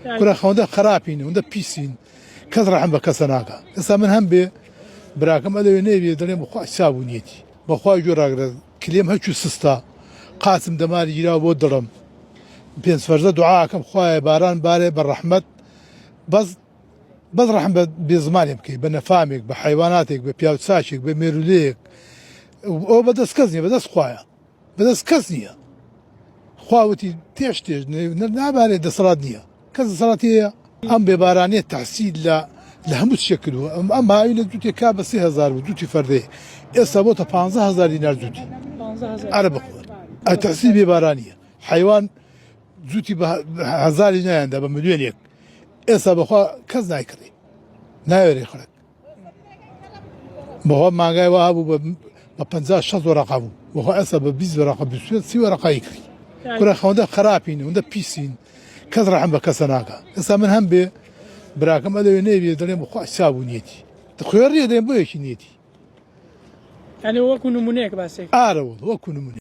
كره خونده خرابين ونده بيسين كثر عم بكسناكا إسا من هم بي براكم أدوي نبي دلني بخوا سابونيتي بخوا جوراغ كليم هشو سستا قاسم دماري جرا ودرم بينس فرزة دعاءكم خوايا باران باري بالرحمة بس رحمة بزمان يمكن بنفامك بحيواناتك ببياوتساشك بميروليك او بدس كزني بدس خوايا بدس كزني خواوتي تيش نابالي دسرادنيا كز صلاتي ام ببارانية تحصيل لهم تشكلوا اما هاي دوتي كاب 3000 دوتي فردي اصابته 15000 دينار دوتي 15000 عرب التحصيل ببارانية حيوان دوتي بهزار دينار عندها بمليون يك اصابه خوا كز نايكري نايري خلق بخوا مانغاي وابو ب 50 شط ورقه وهو اصابه 20 ورقه بسويت سي ورقه يكري كره خونده خرابين ونده بيسين كثر عم بكسناكا إسا من هم بي براكم أدوي نبي دلني بخوا سابونيتي تخيري دين بويش نيتي يعني هو كون نمونيك بس آره وكو نموني